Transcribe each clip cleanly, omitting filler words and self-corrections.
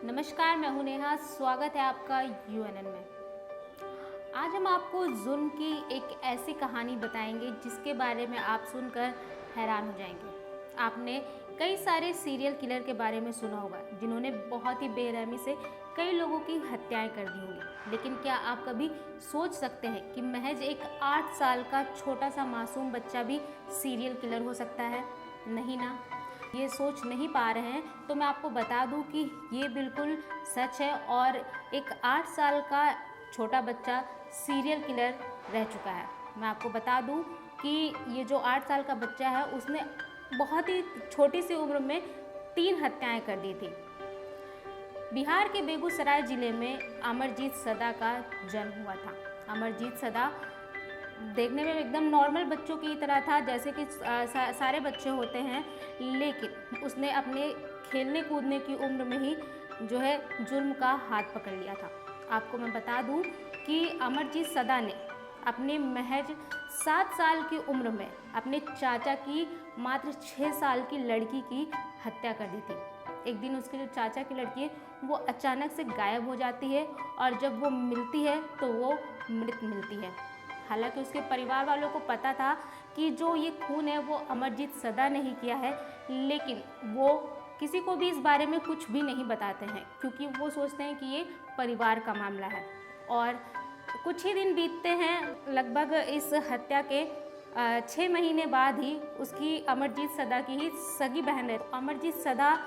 नमस्कार, मैं हूं नेहा। स्वागत है आपका यूएनएन में। आज हम आपको जुल्म की एक ऐसी कहानी बताएंगे जिसके बारे में आप सुनकर हैरान हो जाएंगे। आपने कई सारे सीरियल किलर के बारे में सुना होगा जिन्होंने बहुत ही बेरहमी से कई लोगों की हत्याएं कर दी होंगी, लेकिन क्या आप कभी सोच सकते हैं कि महज एक 8 साल का छोटा सा मासूम बच्चा भी सीरियल किलर हो सकता है? नहीं ना। ये सोच नहीं पा रहे हैं तो मैं आपको बता दूं कि ये बिल्कुल सच है और एक 8 साल का छोटा बच्चा सीरियल किलर रह चुका है। मैं आपको बता दूं कि ये जो 8 साल का बच्चा है उसने बहुत ही छोटी सी उम्र में 3 हत्याएं कर दी थी। बिहार के बेगूसराय ज़िले में अमरजीत सदा का जन्म हुआ था। अमरजीत सदा देखने में एकदम नॉर्मल बच्चों की तरह था, जैसे कि सारे बच्चे होते हैं, लेकिन उसने अपने खेलने कूदने की उम्र में ही जो है जुर्म का हाथ पकड़ लिया था। आपको मैं बता दूं कि अमरजीत सदा ने अपने महज 7 साल की उम्र में अपने चाचा की मात्र 6 साल की लड़की की हत्या कर दी थी। एक दिन उसके जो चाचा की लड़की है वो अचानक से गायब हो जाती है और जब वो मिलती है तो वो मृत मिलती है। हालांकि उसके परिवार वालों को पता था कि जो ये खून है वो अमरजीत सदा ने ही किया है, लेकिन वो किसी को भी इस बारे में कुछ भी नहीं बताते हैं क्योंकि वो सोचते हैं कि ये परिवार का मामला है। और कुछ ही दिन बीतते हैं, लगभग इस हत्या के 6 महीने बाद ही उसकी अमरजीत सदा की ही सगी बहन है अमरजीत सदा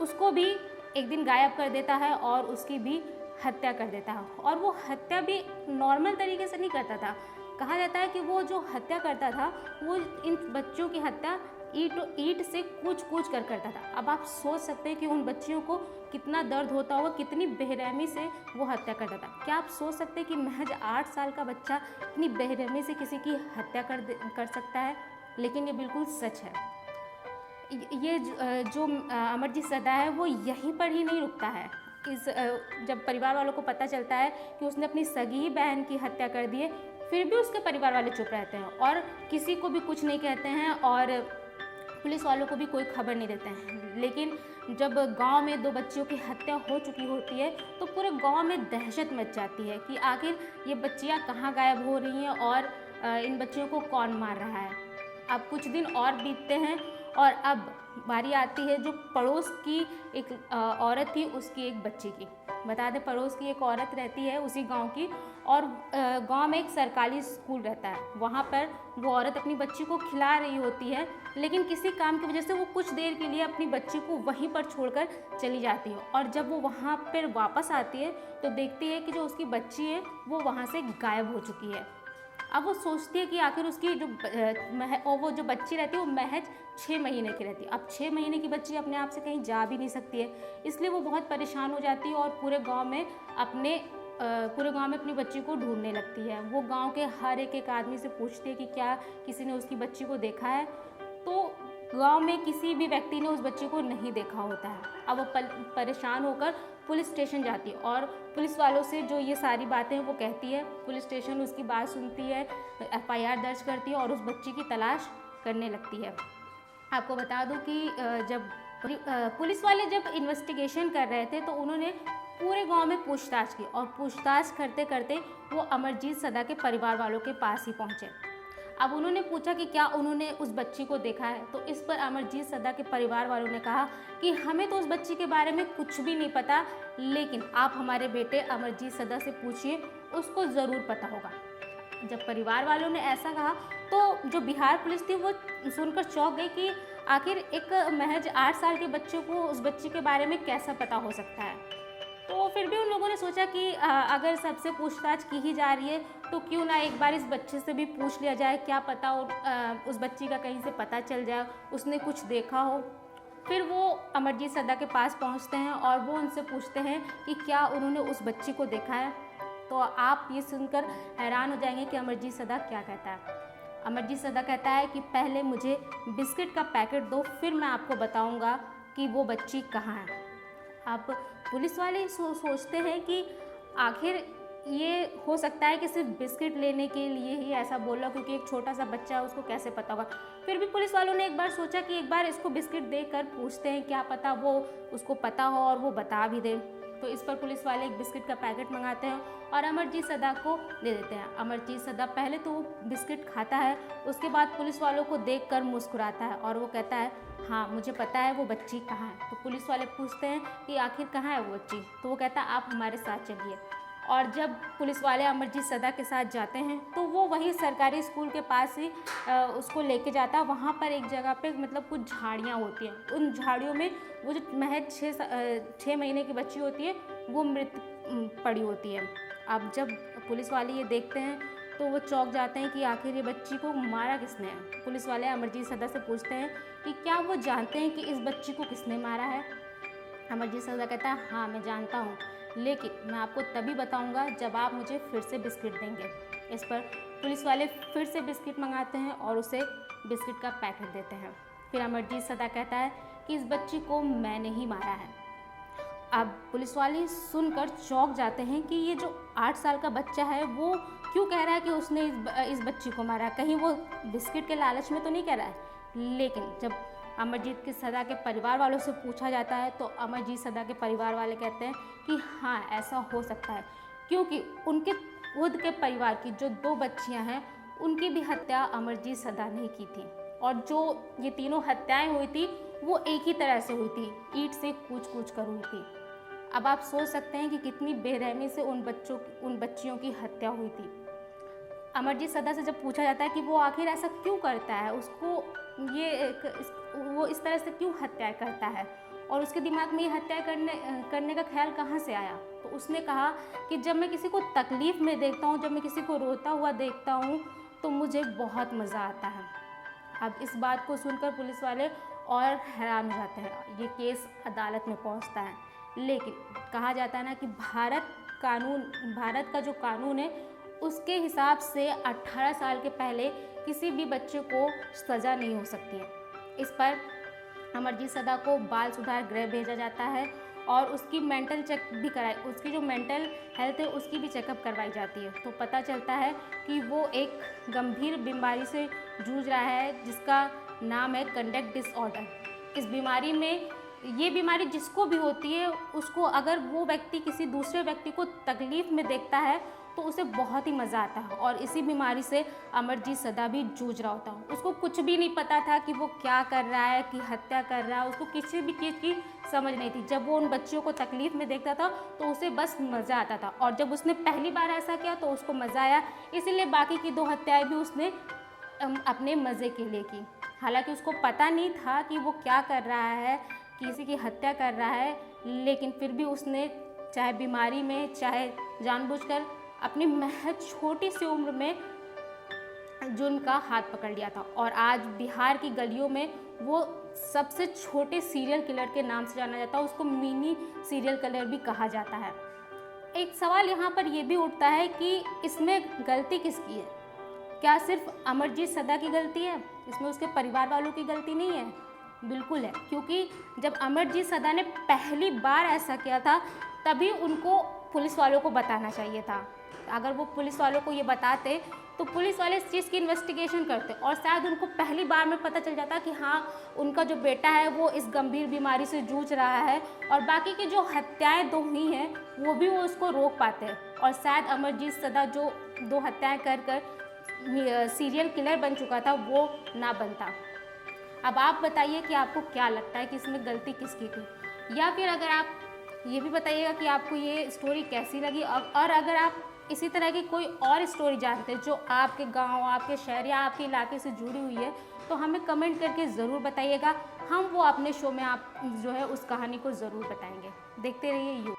उसको भी एक दिन गायब कर देता है और उसकी भी हत्या कर देता है। और वो हत्या भी नॉर्मल तरीके से नहीं करता था। कहा जाता है कि वो जो हत्या करता था वो इन बच्चों की हत्या ईंट से कूच कूच कर करता था। अब आप सोच सकते हैं कि उन बच्चियों को कितना दर्द होता होगा, कितनी बेरहमी से वो हत्या करता था। क्या आप सोच सकते हैं कि महज 8 साल का बच्चा इतनी बेरहमी से किसी की हत्या कर सकता है? लेकिन ये बिल्कुल सच है। ये जो अमरजीत सदा है वो यहीं पर ही नहीं रुकता है। जब परिवार वालों को पता चलता है कि उसने अपनी सगी बहन की हत्या कर दी है, फिर भी उसके परिवार वाले चुप रहते हैं और किसी को भी कुछ नहीं कहते हैं और पुलिस वालों को भी कोई खबर नहीं देते हैं। लेकिन जब गांव में 2 बच्चियों की हत्या हो चुकी होती है तो पूरे गांव में दहशत मच जाती है कि आखिर ये बच्चियां कहाँ गायब हो रही हैं और इन बच्चियों को कौन मार रहा है। अब कुछ दिन और बीतते हैं और अब बारी आती है जो पड़ोस की एक औरत थी, उसकी एक बच्ची की। बता दें, पड़ोस की एक औरत रहती है उसी गांव की और गांव में एक सरकारी स्कूल रहता है। वहां पर वो औरत अपनी बच्ची को खिला रही होती है, लेकिन किसी काम की वजह से वो कुछ देर के लिए अपनी बच्ची को वहीं पर छोड़कर चली जाती है। और जब वो वहां पर वापस आती है तो देखती है कि जो उसकी बच्ची है वो वहां से गायब हो चुकी है। अब वो सोचती है कि आखिर उसकी वो जो बच्ची रहती है वो महज 6 महीने की रहती है। अब 6 महीने की बच्ची अपने आप से कहीं जा भी नहीं सकती है, इसलिए वो बहुत परेशान हो जाती है और पूरे गांव में अपनी बच्ची को ढूंढने लगती है। वो गांव के हर एक आदमी से पूछती है कि क्या किसी ने उसकी बच्ची को देखा है, तो गांव में किसी भी व्यक्ति ने उस बच्चे को नहीं देखा होता है। अब वो परेशान होकर पुलिस स्टेशन जाती है और पुलिस वालों से जो ये सारी बातें वो कहती है। पुलिस स्टेशन उसकी बात सुनती है, एफआईआर दर्ज करती है और उस बच्ची की तलाश करने लगती है। आपको बता दूं कि जब पुलिस वाले जब इन्वेस्टिगेशन कर रहे थे तो उन्होंने पूरे गांव में पूछताछ की और पूछताछ करते करते वो अमरजीत सदा के परिवार वालों के पास ही पहुंचे। अब उन्होंने पूछा कि क्या उन्होंने उस बच्ची को देखा है, तो इस पर अमरजीत सदा के परिवार वालों ने कहा कि हमें तो उस बच्ची के बारे में कुछ भी नहीं पता, लेकिन आप हमारे बेटे अमरजीत सदा से पूछिए, उसको ज़रूर पता होगा। जब परिवार वालों ने ऐसा कहा तो जो बिहार पुलिस थी वो सुनकर चौंक गई कि आखिर एक महज 8 साल के बच्चे को उस बच्ची के बारे में कैसा पता हो सकता है। तो फिर भी उन लोगों ने सोचा कि अगर सबसे पूछताछ की ही जा रही है तो क्यों ना एक बार इस बच्चे से भी पूछ लिया जाए, क्या पता उस बच्ची का कहीं से पता चल जाए, उसने कुछ देखा हो। फिर वो अमरजीत सदा के पास पहुंचते हैं और वो उनसे पूछते हैं कि क्या उन्होंने उस बच्ची को देखा है। तो आप ये सुनकर हैरान हो जाएंगे कि अमरजीत सदा क्या कहता है। अमरजीत सदा कहता है कि पहले मुझे बिस्किट का पैकेट दो, फिर मैं आपको बताऊंगा कि वो बच्ची कहाँ है। अब पुलिस वाले सोचते हैं कि आखिर ये हो सकता है कि सिर्फ बिस्किट लेने के लिए ही ऐसा बोला, क्योंकि एक छोटा सा बच्चा है, उसको कैसे पता होगा। फिर भी पुलिस वालों ने एक बार सोचा कि एक बार इसको बिस्किट देकर पूछते हैं, क्या पता वो उसको पता हो और वो बता भी दे। तो इस पर पुलिस वाले एक बिस्किट का पैकेट मंगाते हैं और अमरजीत सदा को दे देते हैं। अमरजीत सदा पहले तो वो बिस्किट खाता है, उसके बाद पुलिस वालों को देखकर मुस्कुराता है और वो कहता है, हाँ मुझे पता है वो बच्ची कहाँ है। तो पुलिस वाले पूछते हैं कि आखिर कहाँ है वो बच्ची, तो वो कहता है आप हमारे साथ चलिए। और जब पुलिस वाले अमरजीत सदा के साथ जाते हैं तो वो वही सरकारी स्कूल के पास ही उसको लेके जाता है। वहाँ पर एक जगह पे मतलब कुछ झाड़ियाँ होती हैं, उन झाड़ियों में वो जो महज 6 महीने की बच्ची होती है वो मृत पड़ी होती है। अब जब पुलिस वाले ये देखते हैं तो वो चौंक जाते हैं कि आखिर ये बच्ची को मारा किसने है। पुलिस वाले अमरजीत सदा से पूछते हैं कि क्या वो जानते हैं कि इस बच्ची को किसने मारा है। अमरजीत सदा कहता है, हाँ मैं जानता हूँ, लेकिन मैं आपको तभी बताऊंगा जब आप मुझे फिर से बिस्किट देंगे। इस पर पुलिस वाले फिर से बिस्किट मंगाते हैं और उसे बिस्किट का पैकेट देते हैं। फिर अमरजीत सदा कहता है कि इस बच्ची को मैंने ही मारा है। अब पुलिस वाले सुनकर चौंक जाते हैं कि ये जो 8 साल का बच्चा है वो क्यों कह रहा है कि उसने इस बच्ची को मारा, कहीं वो बिस्किट के लालच में तो नहीं कह रहा है। लेकिन जब अमरजीत के सदा के परिवार वालों से पूछा जाता है तो अमरजीत सदा के परिवार वाले कहते हैं कि हाँ ऐसा हो सकता है, क्योंकि उनके खुद के परिवार की जो 2 बच्चियां हैं उनकी भी हत्या अमरजीत सदा ने की थी, और जो ये तीनों हत्याएं हुई थी वो एक ही तरह से हुई थी, ईंट से कूच कर हुई थी। अब आप सोच सकते हैं कि कितनी बेरहमी से उन बच्चियों की हत्या हुई थी। अमरजीत सदा से जब पूछा जाता है कि वो आखिर ऐसा क्यों करता है, उसको वो इस तरह से क्यों हत्या करता है और उसके दिमाग में ये हत्या करने का ख्याल कहाँ से आया, तो उसने कहा कि जब मैं किसी को तकलीफ़ में देखता हूँ, जब मैं किसी को रोता हुआ देखता हूँ तो मुझे बहुत मज़ा आता है। अब इस बात को सुनकर पुलिस वाले और हैरान हो जाते हैं। ये केस अदालत में पहुँचता है, लेकिन कहा जाता है ना कि भारत का जो कानून है उसके हिसाब से 18 साल के पहले किसी भी बच्चे को सज़ा नहीं हो सकती है। इस पर अमरजीत सदा को बाल सुधार गृह भेजा जाता है और उसकी मेंटल चेक भी उसकी जो मेंटल हेल्थ है उसकी भी चेकअप करवाई जाती है। तो पता चलता है कि वो एक गंभीर बीमारी से जूझ रहा है जिसका नाम है कंडक्ट डिसऑर्डर। इस बीमारी में ये बीमारी जिसको भी होती है उसको अगर वो व्यक्ति किसी दूसरे व्यक्ति को तकलीफ़ में देखता है तो उसे बहुत ही मज़ा आता है, और इसी बीमारी से अमरजीत सदा भी जूझ रहा होता है। उसको कुछ भी नहीं पता था कि वो क्या कर रहा है, कि हत्या कर रहा है, उसको किसी भी चीज़ की समझ नहीं थी। जब वो उन बच्चियों को तकलीफ़ में देखता था तो उसे बस मज़ा आता था, और जब उसने पहली बार ऐसा किया तो उसको मज़ा आया, इसीलिए बाकी की 2 हत्याएँ भी उसने अपने मज़े के लिए की। हालांकि उसको पता नहीं था कि वो क्या कर रहा है, किसी की हत्या कर रहा है, लेकिन फिर भी उसने चाहे बीमारी में चाहे जानबूझकर अपनी महज छोटी सी उम्र में जुर्म का हाथ पकड़ लिया था, और आज बिहार की गलियों में वो सबसे छोटे सीरियल किलर के नाम से जाना जाता है। उसको मिनी सीरियल किलर भी कहा जाता है। एक सवाल यहाँ पर ये भी उठता है कि इसमें गलती किसकी है? क्या सिर्फ अमरजीत सदा की गलती है? इसमें उसके परिवार वालों की गलती नहीं है? बिल्कुल है, क्योंकि जब अमरजीत सदा ने पहली बार ऐसा किया था तभी उनको पुलिस वालों को बताना चाहिए था। अगर वो पुलिस वालों को ये बताते तो पुलिस वाले इस चीज़ की इन्वेस्टिगेशन करते और शायद उनको पहली बार में पता चल जाता कि हाँ उनका जो बेटा है वो इस गंभीर बीमारी से जूझ रहा है, और बाकी की जो हत्याएं 2 हुई हैं वो भी वो उसको रोक पाते हैं, और शायद अमरजीत सदा जो 2 हत्याएं कर सीरियल किलर बन चुका था वो ना बनता। अब आप बताइए कि आपको क्या लगता है कि इसमें गलती किसकी थी, या फिर अगर आप ये भी बताइएगा कि आपको ये स्टोरी कैसी लगी, और अगर आप इसी तरह की कोई और स्टोरी जानते हैं जो आपके गांव, आपके शहर या आपके इलाके से जुड़ी हुई है तो हमें कमेंट करके ज़रूर बताइएगा। हम वो अपने शो में आप जो है उस कहानी को ज़रूर बताएंगे। देखते रहिए यू।